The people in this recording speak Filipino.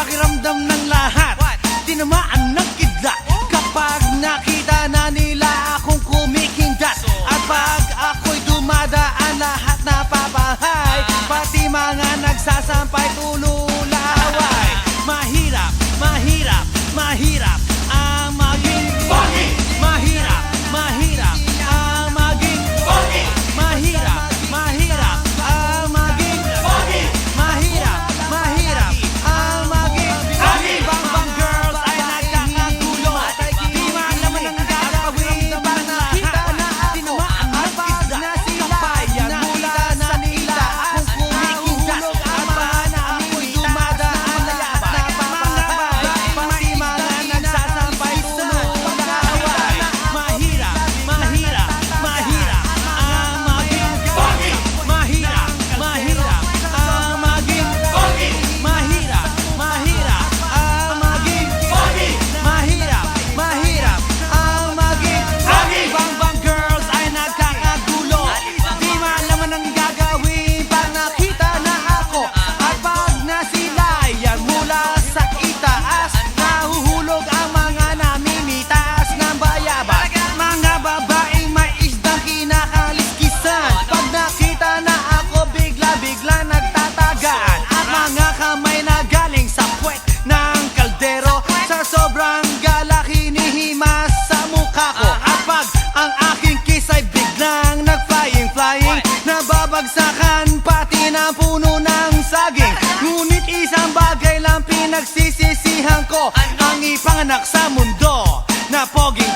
pakiramdam ng lahat, tinamaan ng kidlat kapag nakita na nila akong kumikindat. At pag ako'y dumadaan, lahat napapahay, pati mga nagsasampay tululaway. Mahirap, mahirap, mahirap ang maging pogi. Mahirap, mahirap ang maging pogi. Mahirap, mahirap ang maging pogi. Mahirap, mahirap ang maging pogi. Bang girls ay nagkakagulo, di malaman ang gagawin pag nakita na tinamaan ng kidlat kapag mula na nila akong kumikindat. At pag ako'y dumadaan, lahat napapahay, pati mga nagsasampay tululaway. Mahirap, mahirap, mahirap ang maging pogi. Mahirap, mahirap ang maging pogi. Mahirap, mahirap ang maging pogi. Mahirap, mahirap ang maging pogi. Bang girls ay nagkakagulo, di malaman ang gagawin pag nakita na ako. At pag nasilayan mula sa itaas, nahuhulog ang mga namimitaas ng bayabas. Mga babaeng may isdang kinakaliskisan, pag nakita na ako bigla-bigla nagtatagaan. At mga kamay na galing sa puwet ng kaldero, sa sobrang galak hinihimas sa mukha ko. At pag ang aking kiss ay biglang nag-flying, nababagsakan pati na puno ng saging. Ngunit isang bagay lang pinagsisisihan ko, ang ipanganak sa mundo na poging